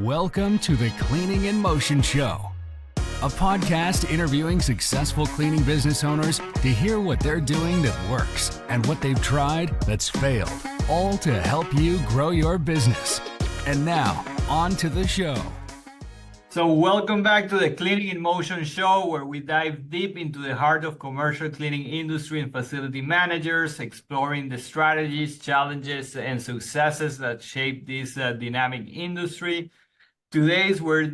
Welcome to the Cleaning in Motion Show, a podcast interviewing successful cleaning business owners to hear what they're doing that works and what they've tried that's failed, all to help you grow your business. And now, on to the show. So welcome back to the Cleaning in Motion Show, where we dive deep into the heart of commercial cleaning industry and facility managers, exploring the strategies, challenges, and successes that shape this dynamic industry. Today, we're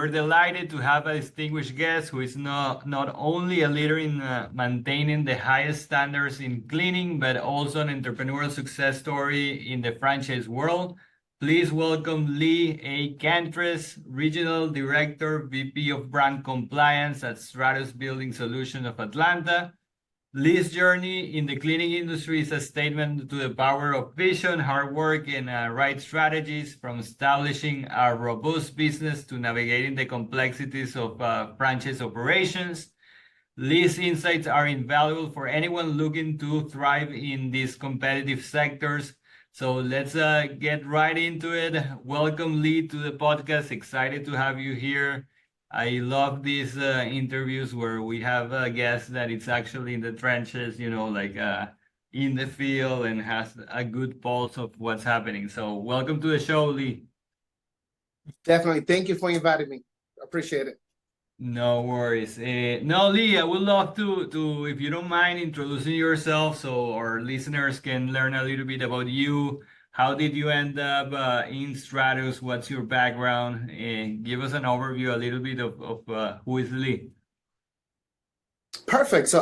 delighted to have a distinguished guest who is not only a leader in maintaining the highest standards in cleaning, but also an entrepreneurial success story in the franchise world. Please welcome Lee Cantres, Regional Director, VP of Brand Compliance at Stratus Building Solutions of Atlanta. Lee's journey in the cleaning industry is a statement to the power of vision, hard work, and right strategies, from establishing a robust business to navigating the complexities of franchise operations. Lee's insights are invaluable for anyone looking to thrive in these competitive sectors. So let's get right into it. Welcome, Lee, to the podcast. Excited to have you here. I love these interviews where we have a guest that it's actually in the trenches, in the field, and has a good pulse of what's happening. So welcome to the show, Lee. Definitely. Thank you for inviting me. Appreciate it. No worries. No, Lee, I would love to, if you don't mind, introducing yourself so our listeners can learn a little bit about you. How did you end up in Stratus? What's your background? Give us an overview, a little bit of who is Lee. Perfect. So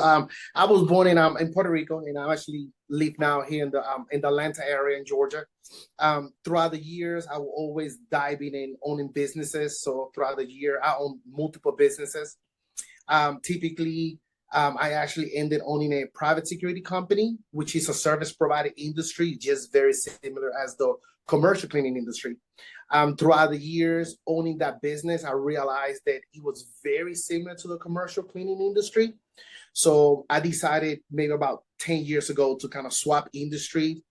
I was born in Puerto Rico, and I actually live now here in the Atlanta area in Georgia. Throughout the years, I will always diving in owning businesses. So throughout the year, I own multiple businesses. Typically, I actually ended owning a private security company, which is a service provider industry, just very similar as the commercial cleaning industry. Throughout the years owning that business, I realized that it was very similar to the commercial cleaning industry. So I decided maybe about 10 years ago to kind of swap industry.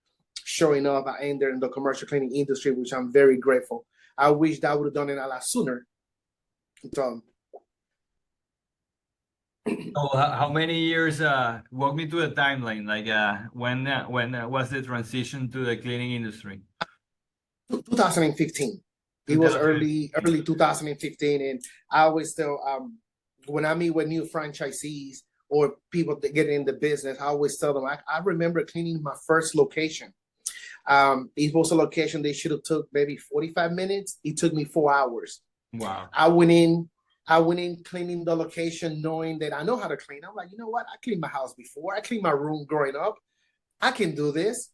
Sure enough, I ended in the commercial cleaning industry, which I'm very grateful. I wish that I would have done it a lot sooner. So how many years? Walk me through the timeline. When was the transition to the cleaning industry? 2015. It was early 2015, and I always tell when I meet with new franchisees or people that get in the business, I always tell them I remember cleaning my first location. It was a location they should have took maybe 45 minutes. It took me 4 hours. Wow. I went in cleaning the location knowing that I know how to clean. I'm like, you know what? I cleaned my house before. I cleaned my room growing up. I can do this.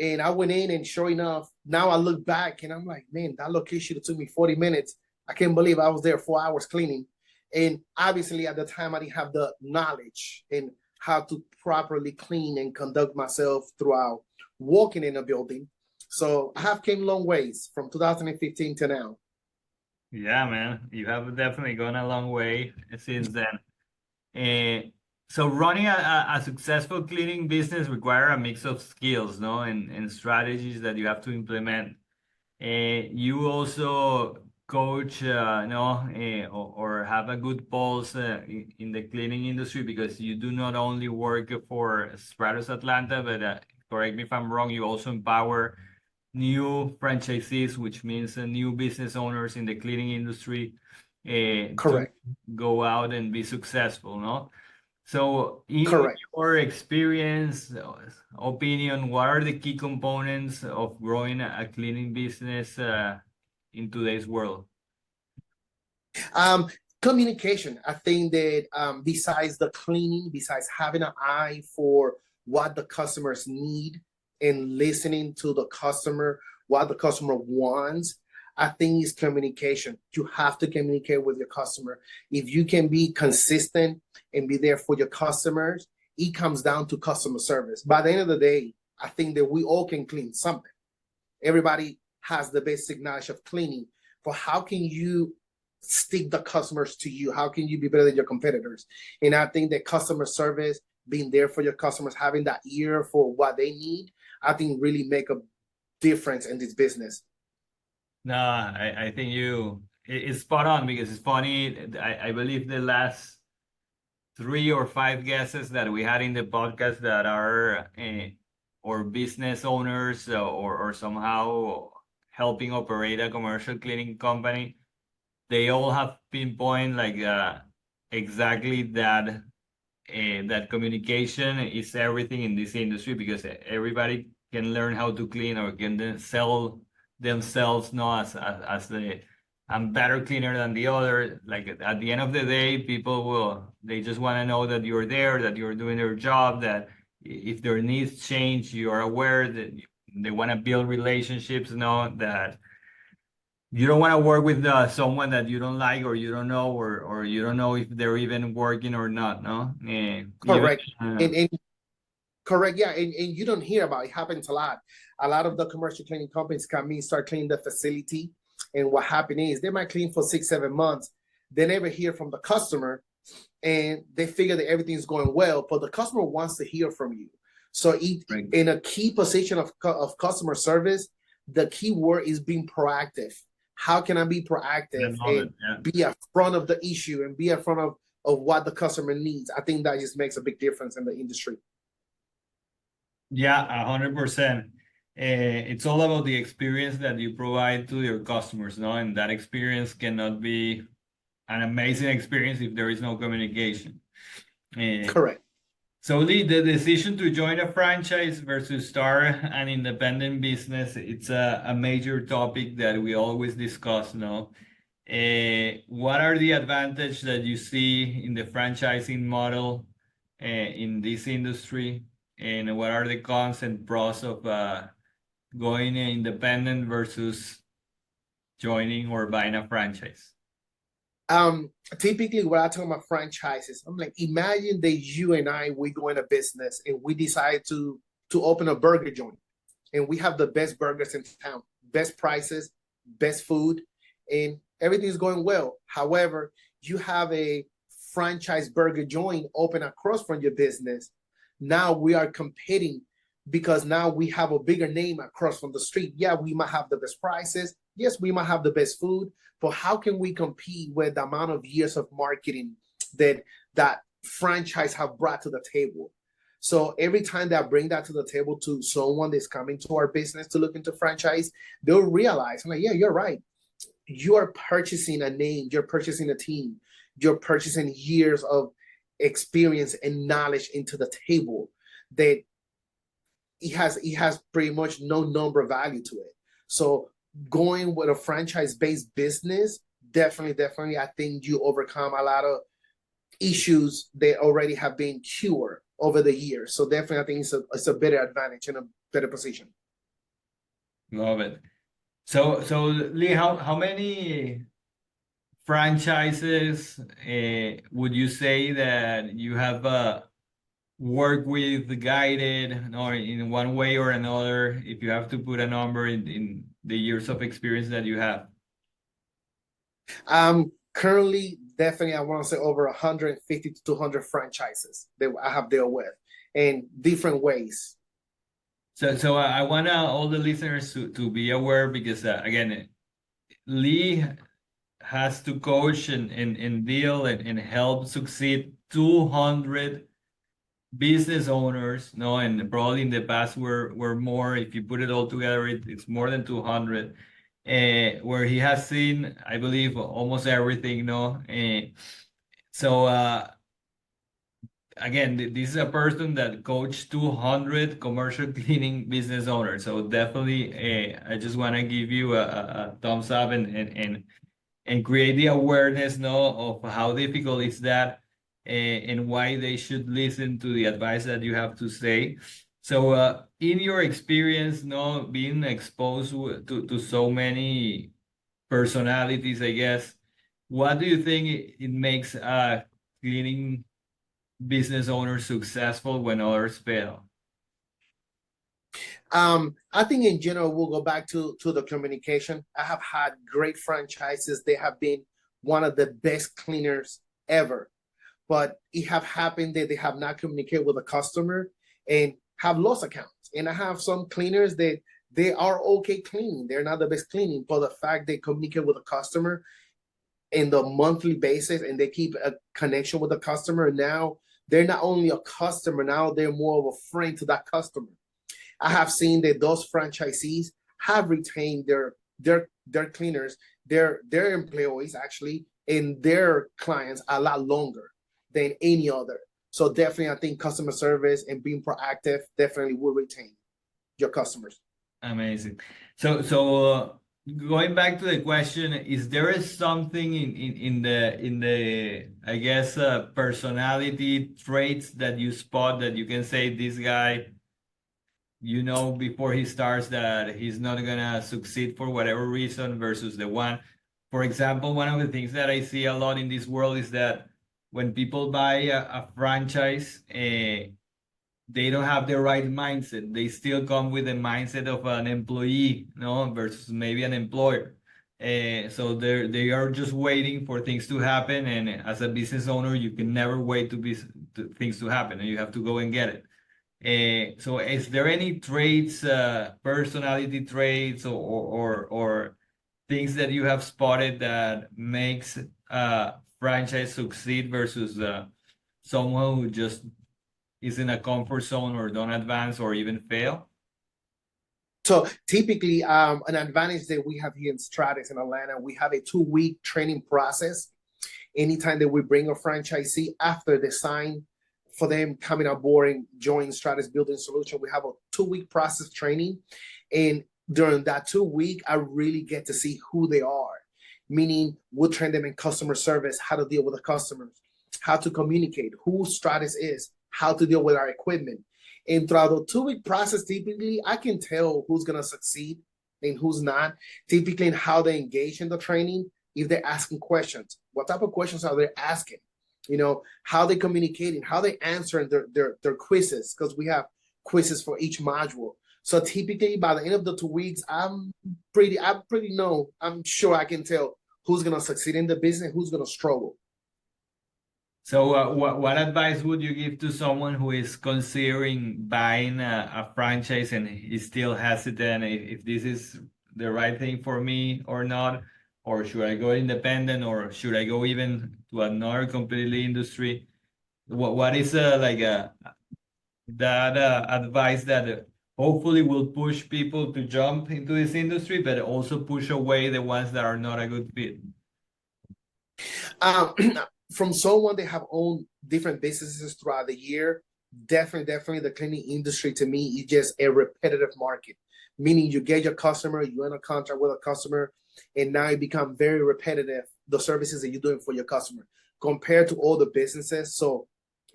And I went in, and sure enough, now I look back and I'm like, man, that location took me 40 minutes. I can't believe I was there 4 hours cleaning. And obviously at the time I didn't have the knowledge in how to properly clean and conduct myself throughout walking in a building. So I have came a long ways from 2015 to now. Yeah, man, you have definitely gone a long way since then. So running a successful cleaning business requires a mix of skills, no, and strategies that you have to implement. You also coach, or have a good pulse in the cleaning industry, because you do not only work for Stratus Atlanta, but correct me if I'm wrong, you also empower new franchisees, which means new business owners in the cleaning industry, Correct. to go out and be successful, no? So in Correct. your experience, opinion, what are the key components of growing a cleaning business in today's world? Communication. I think that besides the cleaning, besides having an eye for what the customers need and listening to the customer, what the customer wants, I think is communication. You have to communicate with your customer. If you can be consistent and be there for your customers, it comes down to customer service. By the end of the day, I think that we all can clean something. Everybody has the basic knowledge of cleaning. But how can you stick the customers to you? How can you be better than your competitors? And I think that customer service, being there for your customers, having that ear for what they need, I think really make a difference in this business. No, I think it's spot on because it's funny. I believe the last 3 or 5 guesses that we had in the podcast that are or business owners or somehow helping operate a commercial cleaning company, they all have pinpoint like exactly that communication is everything in this industry because everybody can learn how to clean or can then sell themselves no as the I'm better cleaner than the other. Like at the end of the day, people they just want to know that you're there, that you're doing their job, that if their needs change, you are aware that they want to build relationships, know that you don't want to work with someone that you don't like or you don't know or you don't know if they're even working or not, no? Even Correct. And correct, yeah, and you don't hear about it. It happens a lot. A lot of the commercial cleaning companies come in, start cleaning the facility, and what happens is they might clean for 6, 7 months. They never hear from the customer, and they figure that everything's going well, but the customer wants to hear from you. So right. in a key position of customer service, the key word is being proactive. How can I be proactive and be in front of the issue and be in front of what the customer needs? I think that just makes a big difference in the industry. Yeah, 100%. It's all about the experience that you provide to your customers, no? And that experience cannot be an amazing experience if there is no communication. Correct. So Lee, the decision to join a franchise versus start an independent business, it's a major topic that we always discuss, no? What are the advantages that you see in the franchising model in this industry? And what are the cons and pros of going independent versus joining or buying a franchise? Typically when I talk about franchises, I'm like, imagine that you and I, we go in a business and we decide to open a burger joint, and we have the best burgers in town, best prices, best food, and everything's going well. However, you have a franchise burger joint open across from your business. Now we are competing because now we have a bigger name across from the street. Yeah, we might have the best prices. Yes, we might have the best food, but how can we compete with the amount of years of marketing that franchise have brought to the table? So every time that I bring that to the table to someone that's coming to our business to look into franchise, they'll realize, I'm like, yeah, you're right. You are purchasing a name, you're purchasing a team, you're purchasing years of experience and knowledge into the table that it has pretty much no number value to it. So going with a franchise-based business, definitely, I think you overcome a lot of issues that already have been cured over the years. So definitely, I think it's a better advantage and a better position. Love it. So Lee, how many franchises would you say that you have worked with, guided, or in one way or another, if you have to put a number in the years of experience that you have? Currently, definitely, I want to say over 150 to 200 franchises that I have dealt with in different ways. So I want all the listeners to be aware because, again, Lee has to coach and deal and help succeed 200 business owners, no, and probably in the past were more. If you put it all together, it's more than 200. Where he has seen, I believe, almost everything, no. So again, this is a person that coached 200 commercial cleaning business owners. So definitely, I just want to give you a thumbs up and create the awareness, no, of how difficult is that and why they should listen to the advice that you have to say. So in your experience, no, being exposed to so many personalities, I guess, what do you think it makes a cleaning business owner successful when others fail? I think in general, we'll go back to the communication. I have had great franchises. They have been one of the best cleaners ever, but it have happened that they have not communicated with the customer and have lost accounts. And I have some cleaners that They are okay cleaning. They're not the best cleaning, but the fact they communicate with the customer in the monthly basis and they keep a connection with the customer, now they're not only a customer, now they're more of a friend to that customer. I have seen that those franchisees have retained their cleaners, their employees actually, and their clients a lot longer than any other. So definitely, I think customer service and being proactive definitely will retain your customers. Amazing. So going back to the question, is there something in the I guess personality traits that you spot that you can say this guy, you know, before he starts that he's not gonna succeed for whatever reason versus the one. For example, one of the things that I see a lot in this world is that when people buy a franchise, they don't have the right mindset. They still come with the mindset of an employee, no, versus maybe an employer. So they are just waiting for things to happen. And as a business owner, you can never wait things to happen, and you have to go and get it. So is there any traits, personality traits, or things that you have spotted that makes a franchise succeed versus someone who just is in a comfort zone or don't advance or even fail? So typically, an advantage that we have here in Stratus in Atlanta, we have a 2-week training process. Anytime that we bring a franchisee after they sign for them coming on board and join Stratus Building Solutions, we have a 2-week process training. And during that 2 week, I really get to see who they are, meaning we'll train them in customer service, how to deal with the customers, how to communicate, who Stratus is, how to deal with our equipment. And throughout the 2-week process, typically, I can tell who's going to succeed and who's not, typically in how they engage in the training, if they're asking questions, what type of questions are they asking, you know, how they communicating, how they answering their quizzes, because we have quizzes for each module. So typically, by the end of the 2 weeks, I'm sure I can tell who's going to succeed in the business, who's going to struggle. So what advice would you give to someone who is considering buying a franchise and is still hesitant if this is the right thing for me or not? Or should I go independent, or should I go even to another completely industry? What is that advice that hopefully will push people to jump into this industry, but also push away the ones that are not a good fit? From someone that have owned different businesses throughout the year, definitely the cleaning industry to me is just a repetitive market. Meaning you get your customer, you're in a contract with a customer, and now it become very repetitive, the services that you're doing for your customer compared to all the businesses. So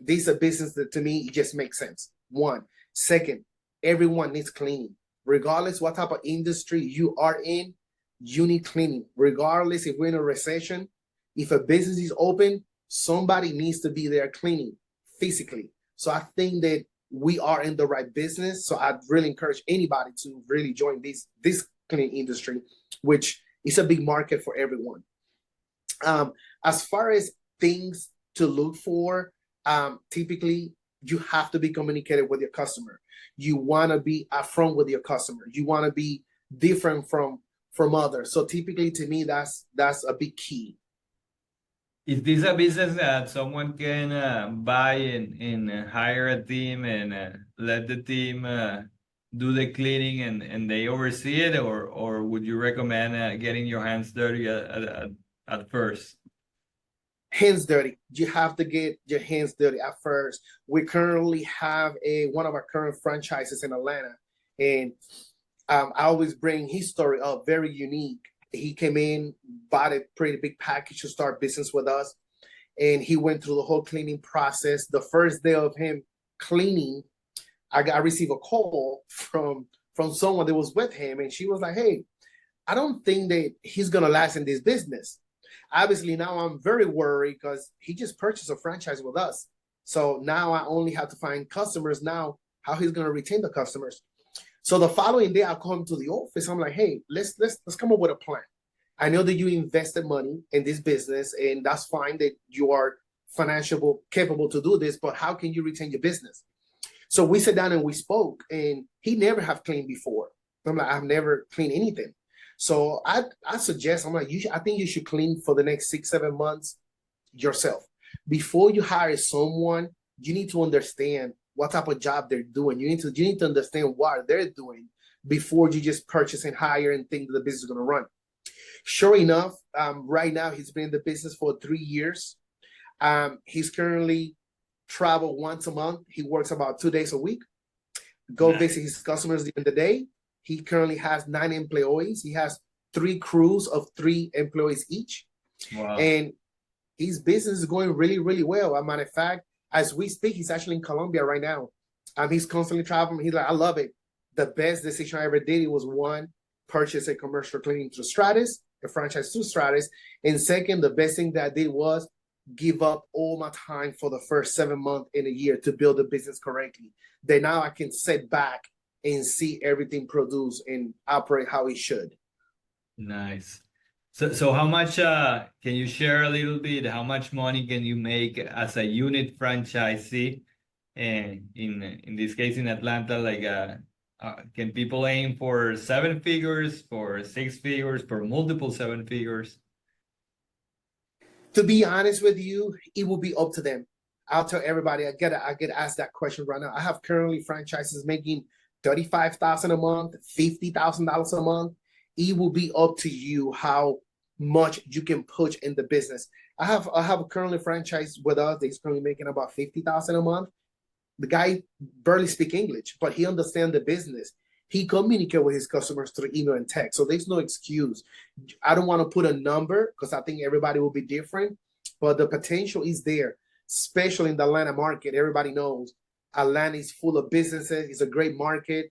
these are businesses that to me, it just makes sense. One. Second, everyone needs cleaning. Regardless what type of industry you are in, you need cleaning. Regardless if we're in a recession, if a business is open, somebody needs to be there cleaning physically. So I think that we are in the right business. So I'd really encourage anybody to really join this cleaning industry, which is a big market for everyone. As far as things to look for, typically you have to be communicated with your customer. You want to be upfront with your customer. You want to be different from others. So typically to me, that's a big key. Is this a business that someone can buy and hire a team and let the team do the cleaning and they oversee it, or would you recommend getting your hands dirty at first? Hands dirty. You have to get your hands dirty at first. We currently have one of our current franchises in Atlanta, and I always bring his story up, very unique. He came in, bought a pretty big package to start business with us, and he went through the whole cleaning process. The first day of him cleaning, I received a call from someone that was with him, and she was like, "Hey, I don't think that he's gonna last in this business." Obviously, now I'm very worried because he just purchased a franchise with us. So now I only have to find customers now, how he's gonna retain the customers. So the following day, I call him to the office. I'm like, "Hey, let's come up with a plan. I know that you invested money in this business, and that's fine that you are financially capable to do this, but how can you retain your business?" So we sat down and we spoke, and he never have cleaned before. I'm like, I've never cleaned anything. So I suggest, I'm like, I think you should clean for the next 6-7 months yourself. Before you hire someone, you need to understand what type of job they're doing. You need to understand what they're doing before you just purchase and hire and think that the business is going to run. Sure enough, right now he's been in the business for 3 years. He's currently travel once a month. He works about 2 days a week. Go visit his customers during the day. He currently has 9 employees. He has 3 crews of 3 employees each. Wow. And his business is going really, really well. As a matter of fact, as we speak, he's actually in Colombia right now. He's constantly traveling. He's like, I love it. The best decision I ever did, it was one, purchase a commercial cleaning to Stratus, a franchise to Stratus. And second, the best thing that I did was give up all my time for the first 7 months in a year to build the business correctly. Then now I can sit back and see everything produce and operate how it should. Nice. So how much can you share a little bit? How much money can you make as a unit franchisee? And in this case in Atlanta, like can people aim for 7 figures, for 6 figures, for multiple 7 figures? To be honest with you, it will be up to them. I'll tell everybody, I get asked that question right now. I have currently franchises making $35,000 a month, $50,000 a month. It will be up to you how much you can push in the business. I have a currently franchise with us that's currently making about $50,000 a month. The guy barely speaks English, but he understands the business. He communicates with his customers through email and text. So there's no excuse. I don't want to put a number because I think everybody will be different, but the potential is there, especially in the Atlanta market. Everybody knows Atlanta is full of businesses. It's a great market.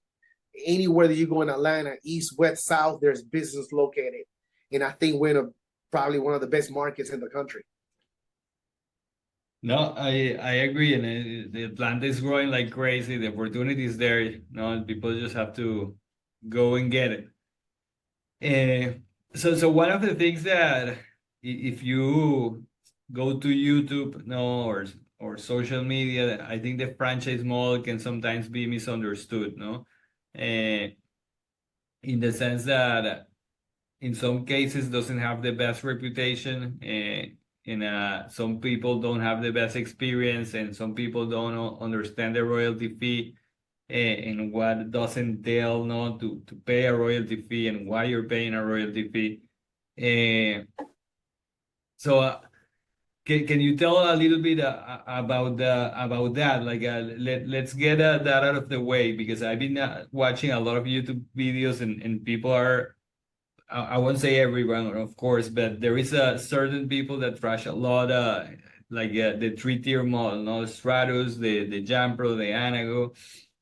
Anywhere that you go in Atlanta, east, west, south, there's business located. And I think we're in probably one of the best markets in the country. No, I agree, and the Atlanta is growing like crazy. The opportunity is there. People just have to go and get it. So one of the things that if you go to YouTube, or social media, I think the franchise model can sometimes be misunderstood, in the sense that in some cases doesn't have the best reputation. Some people don't have the best experience, and some people don't understand the royalty fee and what does entail to pay a royalty fee and why you're paying a royalty fee. So can you tell a little bit about that? Like let's get that out of the way, because I've been watching a lot of YouTube videos and people are, I won't say everyone, of course, but there is a certain people that trash a lot, like the 3-tier model, Stratus, the Jampro, the Anago.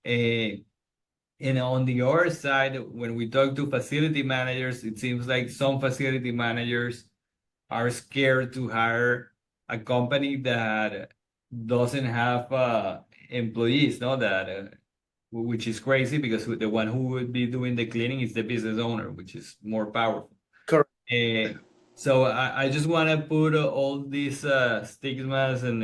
And on the other side, when we talk to facility managers, it seems like some facility managers are scared to hire a company that doesn't have employees, which is crazy, because the one who would be doing the cleaning is the business owner, which is more powerful. Correct. So I just want to put all these stigmas and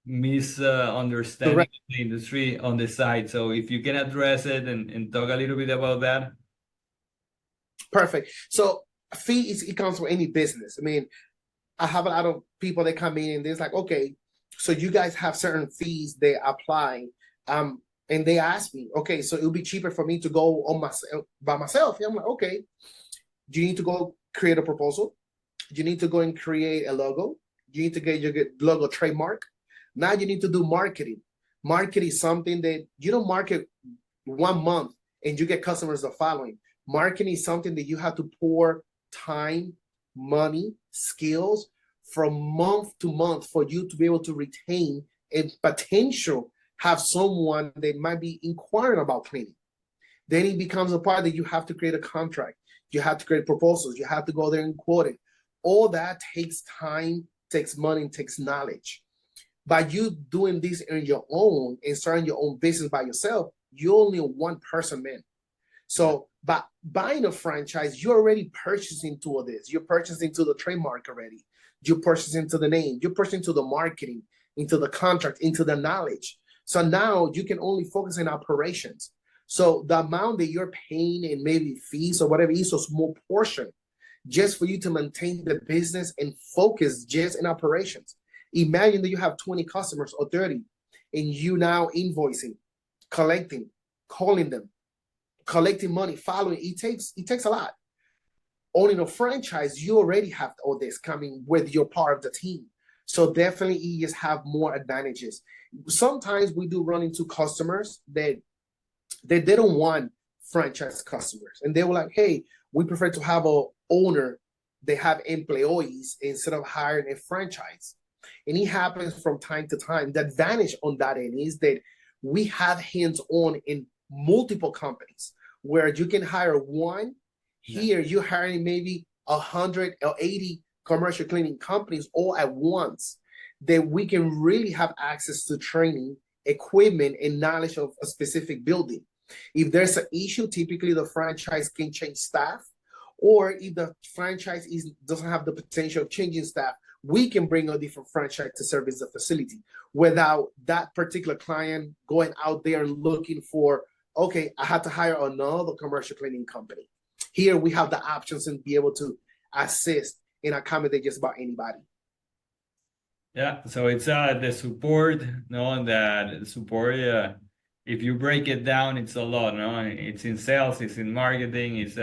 misunderstanding of the industry on the side. So if you can address it and talk a little bit about that. Perfect. So fee it comes from any business. I mean, I have a lot of people that come in and they're like, okay, so you guys have certain fees they apply. And they ask me, okay, so it'll be cheaper for me to go by myself. I'm like, okay, do you need to go create a proposal? You need to go and create a logo. You need to get your logo trademark. Now you need to do marketing. Marketing is something that you don't market 1 month and you get customers the following. Marketing is something that you have to pour time, money, skills from month to month for you to be able to retain and potential have someone that might be inquiring about cleaning. Then it becomes a part that you have to create a contract. You have to create proposals. You have to go there and quote it. All that takes time, takes money, takes knowledge. By you doing this on your own and starting your own business by yourself, you're only a one-person man. So by buying a franchise, you're already purchasing to this. You're purchasing to the trademark already. You're purchasing to the name. You're purchasing to the marketing, into the contract, into the knowledge. So now you can only focus on operations. So the amount that you're paying in maybe fees or whatever is a small portion just for you to maintain the business and focus just in operations. Imagine that you have 20 customers or 30 and you now invoicing, collecting, calling them, collecting money, following. It takes a lot. Owning a franchise, you already have all this coming with your part of the team. So definitely you just have more advantages. Sometimes we do run into customers that they don't want franchise customers. And they were like, hey, we prefer to have a owner, they have employees instead of hiring a franchise. And it happens from time to time. The advantage on that end is that we have hands-on in multiple companies where you can hire one. Here you're hiring maybe 100 or 80 commercial cleaning companies all at once, that we can really have access to training, equipment, and knowledge of a specific building. If there's an issue, typically the franchise can change staff, or if the franchise doesn't have the potential of changing staff, we can bring a different franchise to service the facility without that particular client going out there and looking for, okay, I had to hire another commercial cleaning company. Here we have the options and be able to assist and accommodate just about anybody. Yeah, so it's the support, no, that support. If you break it down, it's a lot, no. It's in sales, it's in marketing, it's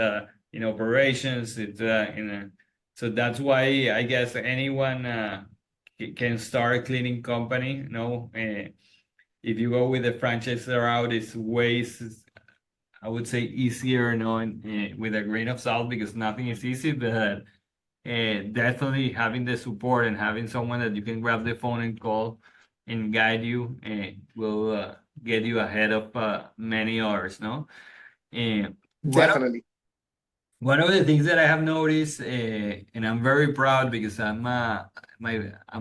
in operations, it's so that's why I guess anyone can start a cleaning company, no. If you go with the franchise route, it's ways, I would say, easier, no, with a grain of salt, because nothing is easy, but definitely having the support and having someone that you can grab the phone and call and guide you will get you ahead of many others, no? Definitely. One of the things that I have noticed, and I'm very proud because I'm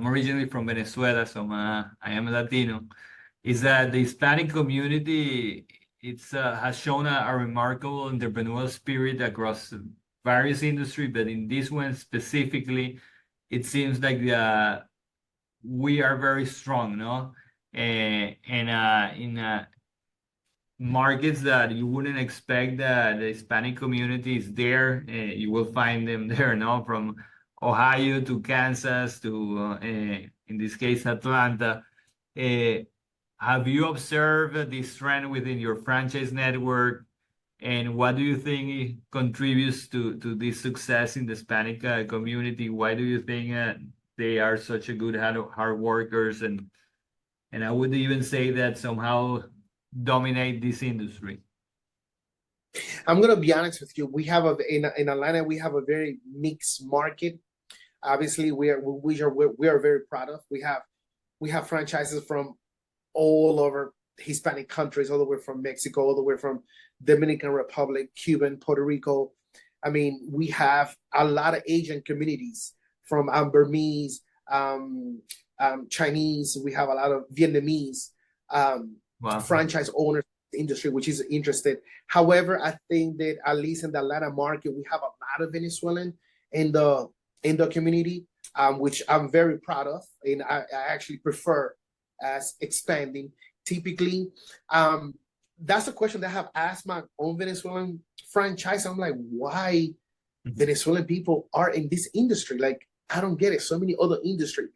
originally from Venezuela, so I am Latino, is that the Hispanic community has shown a remarkable entrepreneurial spirit across various industries, but in this one specifically, it seems like we are very strong, no? And in markets that you wouldn't expect that the Hispanic community is there, you will find them there, no? From Ohio to Kansas to, in this case, Atlanta. Have you observed this trend within your franchise network? And what do you think contributes to this success in the Hispanic community? Why do you think they are such a good hard workers, and I would even say that somehow dominate this industry? I'm gonna be honest with you. We have in Atlanta, we have a very mixed market. Obviously, we are very proud of. We have franchises from all over Hispanic countries, all the way from Mexico, all the way from Dominican Republic, Cuban, Puerto Rico. I mean, we have a lot of Asian communities from Burmese, Chinese. We have a lot of Vietnamese franchise owners in the industry, which is interested. However, I think that at least in the Atlanta market, we have a lot of Venezuelan in the community, which I'm very proud of, and I actually prefer as expanding. Typically, that's a question that I have asked my own Venezuelan franchise. I'm like, why Venezuelan people are in this industry? Like, I don't get it. So many other industry.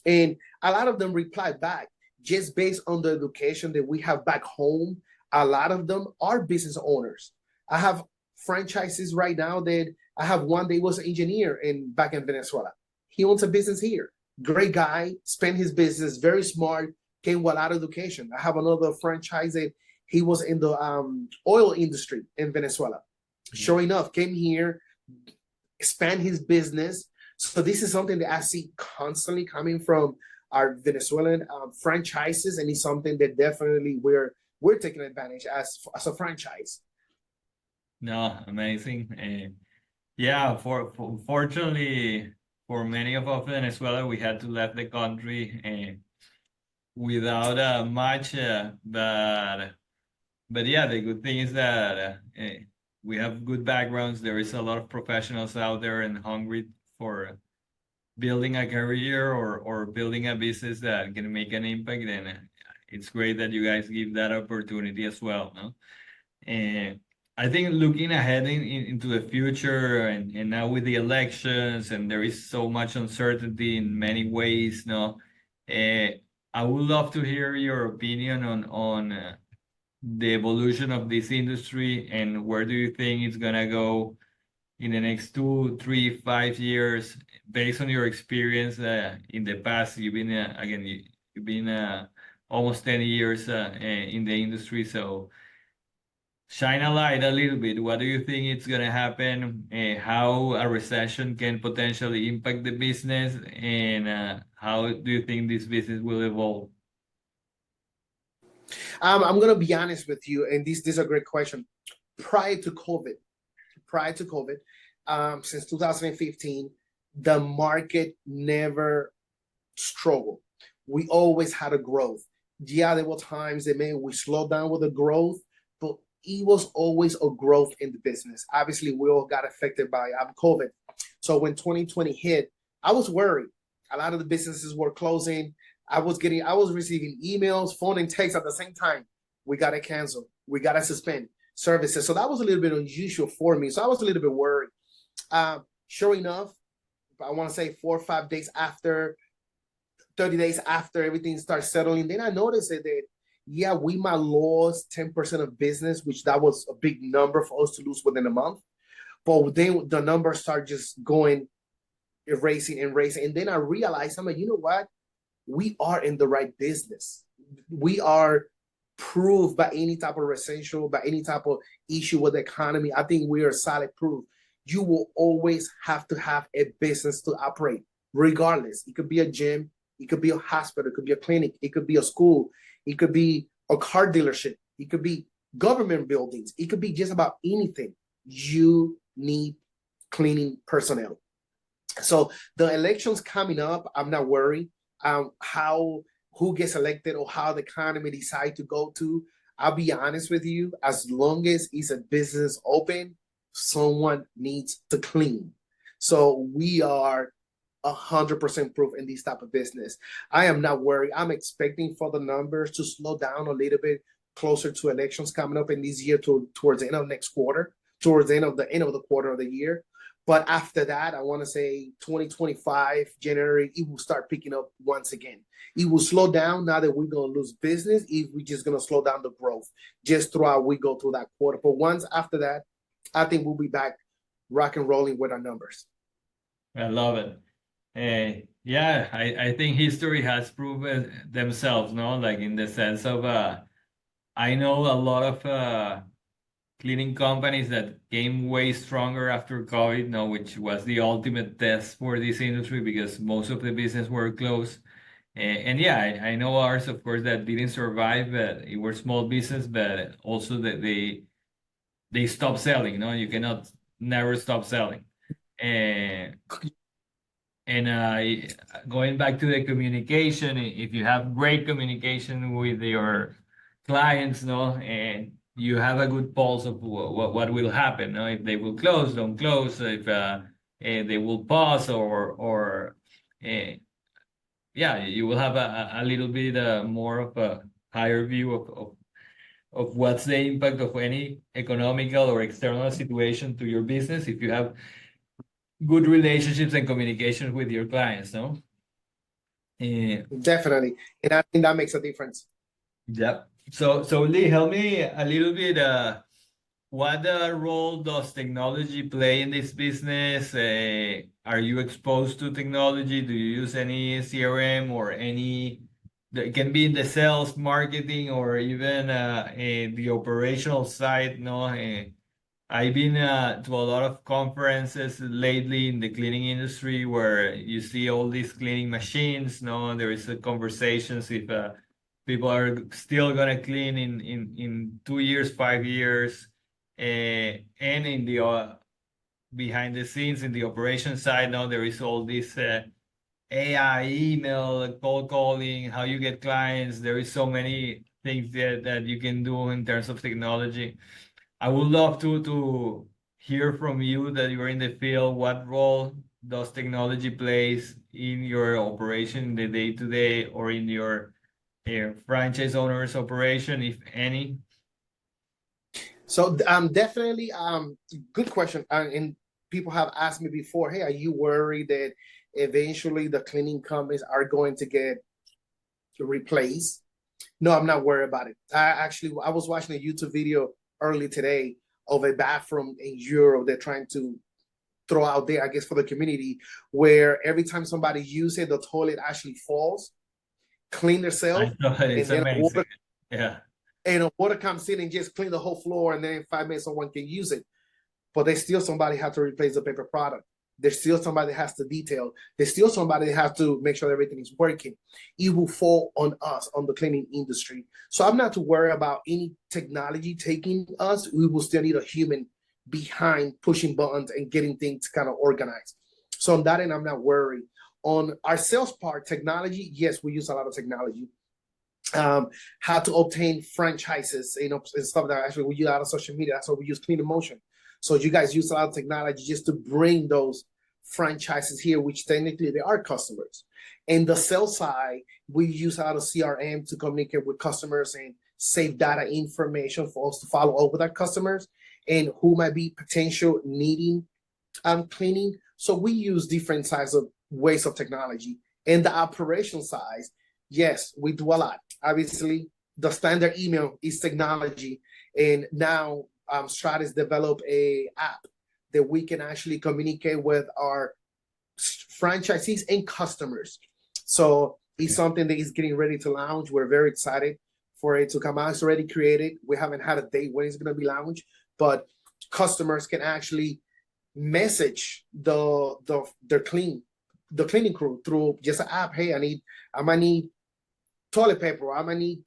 And a lot of them reply back just based on the education that we have back home. A lot of them are business owners. I have franchises right now that I have one that was an engineer back in Venezuela. He owns a business here. Great guy, spent his business, very smart, came with a lot of education. I have another franchise that he was in the oil industry in Venezuela. Sure enough, came here, expand his business. So this is something that I see constantly coming from our Venezuelan franchises, and it's something that definitely we're taking advantage as a franchise. No, amazing. Yeah, fortunately for many of us in Venezuela, we had to leave the country without much, but yeah, the good thing is that we have good backgrounds. There is a lot of professionals out there and hungry for building a career or building a business that can make an impact. And it's great that you guys give that opportunity as well, no? And I think looking ahead into the future and now with the elections and there is so much uncertainty in many ways, no? I would love to hear your opinion on the evolution of this industry and where do you think it's gonna go in the next 2, 3, 5 years, based on your experience in the past. You've been again, you've been almost 10 years in the industry, so shine a light a little bit. What do you think it's gonna happen? How a recession can potentially impact the business, and how do you think this business will evolve? I'm gonna be honest with you, and this is a great question. Prior to COVID, since 2015, the market never struggled. We always had a growth. Yeah, there were times that maybe we slowed down with the growth, but it was always a growth in the business. Obviously, we all got affected by COVID. So when 2020 hit, I was worried. A lot of the businesses were closing. I was receiving emails, phone, and text at the same time. We got to cancel. We got to suspend services. So that was a little bit unusual for me. So I was a little bit worried. Sure enough, I want to say 4 or 5 days after, 30 days after everything started settling, then I noticed that, yeah, we might lose 10% of business, which that was a big number for us to lose within a month. But then the numbers start just going, erasing. And then I realized, I'm like, you know what? We are in the right business. We are proof by any type of recession, by any type of issue with the economy. I think we are solid proof. You will always have to have a business to operate, regardless. It could be a gym, it could be a hospital, it could be a clinic, it could be a school, it could be a car dealership, it could be government buildings, it could be just about anything. You need cleaning personnel. So the elections coming up, I'm not worried. Who gets elected or how the economy decide to go to. I'll be honest with you, as long as it's a business open, someone needs to clean. So we are 100% proof in this type of business. I am not worried. I'm expecting for the numbers to slow down a little bit closer to elections coming up in this year towards the end of next quarter, towards the end of the quarter of the year. But after that, I want to say 2025, January, it will start picking up once again. It will slow down now that we're going to lose business. We're just going to slow down the growth just throughout we go through that quarter. But once after that, I think we'll be back rock and rolling with our numbers. I love it. Yeah, I think history has proven themselves, no? Like in the sense of, I know a lot of cleaning companies that came way stronger after COVID, no, which was the ultimate test for this industry because most of the business were closed. And yeah, I know ours, of course, that didn't survive, but it were small business, but also that they stopped selling, no? You cannot never stop selling. And going back to the communication, if you have great communication with your clients, no, and you have a good pulse of what will happen, no? If they will close, don't close. If they will pause or yeah, you will have a little bit more of a higher view of what's the impact of any economical or external situation to your business if you have good relationships and communication with your clients, no? Definitely. And I think that makes a difference. Yep. So Lee, help me a little bit. What role does technology play in this business? Are you exposed to technology? Do you use any CRM or any? It can be in the sales, marketing, or even the operational side. No, I've been to a lot of conferences lately in the cleaning industry where you see all these cleaning machines. No, there is a conversations if people are still gonna clean in 2 years, 5 years, and in the behind the scenes in the operation side. Now there is all this AI, email, cold calling, how you get clients. There is so many things that you can do in terms of technology. I would love to hear from you that you're in the field. What role does technology plays in your operation in the day-to-day or in your franchise owners operation, if any? So definitely good question. And people have asked me before, hey, are you worried that eventually the cleaning companies are going to get replaced? No, I'm not worried about it. I was watching a YouTube video early today of a bathroom in Europe they're trying to throw out there, I guess, for the community, where every time somebody uses it, the toilet actually falls, clean I themselves, know it's and then amazing. Yeah. water comes in and just clean the whole floor, and then in 5 minutes someone can use it. But there's still somebody have to replace the paper product. There's still somebody that has to detail. There's still somebody that has to make sure everything is working. It will fall on us, on the cleaning industry. So I'm not too worried about any technology taking us. We will still need a human behind pushing buttons and getting things kind of organized. So on that end, I'm not worried. On our sales part, technology, yes, we use a lot of technology. How to obtain franchises, and stuff that actually we use a lot of social media. That's why we use Clean Emotion. So you guys use a lot of technology just to bring those franchises here, which technically they are customers. And the sales side, we use a lot of CRM to communicate with customers and save data information for us to follow up with our customers and who might be potential needing cleaning. So we use different sides of ways of technology. And the operational side, yes, we do a lot. Obviously, the standard email is technology. And now Stratus developed a app that we can actually communicate with our franchisees and customers. So it's something that is getting ready to launch. We're very excited for it to come out. It's already created. We haven't had a date when it's going to be launched, but customers can actually message the cleaning crew through just an app. Hey, I might need toilet paper.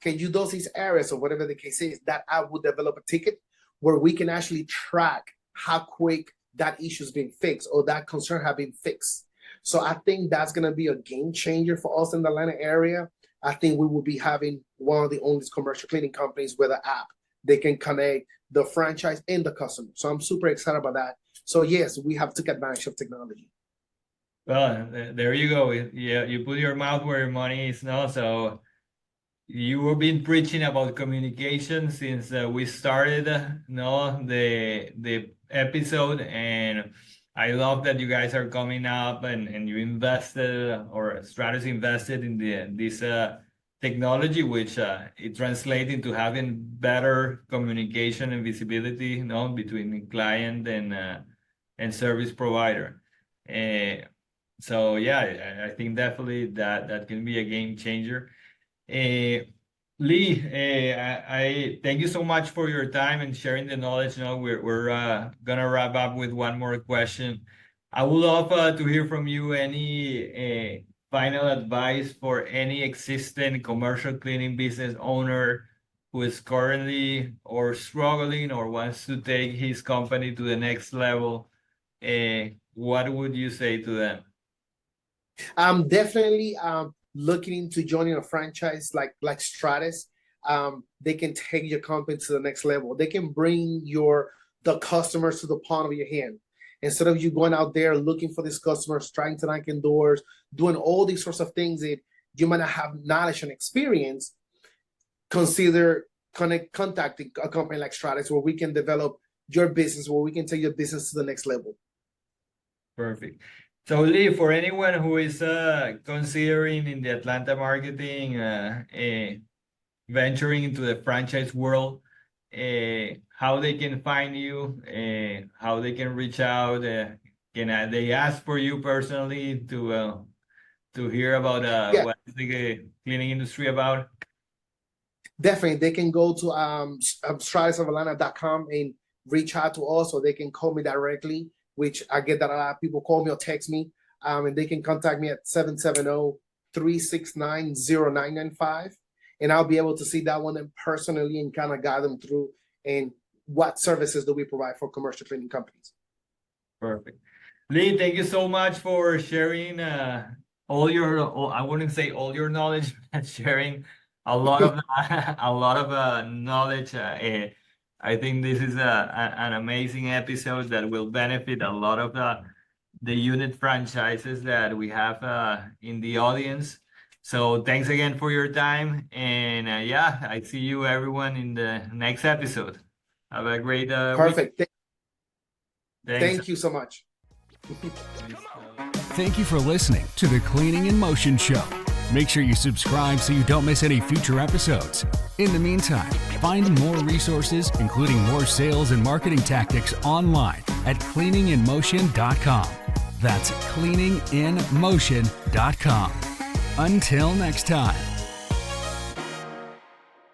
Can you dose these areas or whatever the case is? That app would develop a ticket where we can actually track how quick that issue has been fixed or that concern have been fixed. So I think that's going to be a game changer for us in the Atlanta area. I think we will be having one of the only commercial cleaning companies with an app. They can connect the franchise and the customer. So I'm super excited about that. So yes, we have to take advantage of technology. Well, there you go. Yeah, you put your mouth where your money is, no? So you have been preaching about communication since we started the episode, and I love that you guys are coming up and you invested, or Stratus invested in this technology, which it translates into having better communication and visibility, between the client and service provider. So yeah, I think definitely that can be a game changer. Lee, I thank you so much for your time and sharing the knowledge. We're gonna wrap up with one more question. I would love to hear from you any final advice for any existing commercial cleaning business owner who is currently or struggling or wants to take his company to the next level. What would you say to them? I'm definitely looking into joining a franchise like Stratus. They can take your company to the next level. They can bring the customers to the palm of your hand. Instead of you going out there looking for these customers, trying to knock in doors, doing all these sorts of things that you might not have knowledge and experience, consider contacting a company like Stratus where we can develop your business, where we can take your business to the next level. Perfect. So Lee, for anyone who is considering in the Atlanta marketing, venturing into the franchise world, how they can find you, how they can reach out, can they ask for you personally to hear about what is the cleaning industry about? Definitely, they can go to stratusofatlanta.com and reach out to us, or they can call me directly, which I get that a lot of people call me or text me, and they can contact me at 770-369-0995, and I'll be able to see that one personally and kind of guide them through and what services do we provide for commercial cleaning companies. Perfect. Lee, thank you so much for sharing I wouldn't say all your knowledge, but sharing a lot of knowledge. I think this is an amazing episode that will benefit a lot of the unit franchises that we have in the audience. So thanks again for your time. And yeah, I see you everyone in the next episode. Have a great week. Perfect. Thanks. Thank you so much. Thank you for listening to the Cleaning in Motion Show. Make sure you subscribe so you don't miss any future episodes. In the meantime, find more resources, including more sales and marketing tactics online at cleaninginmotion.com. That's cleaninginmotion.com. Until next time.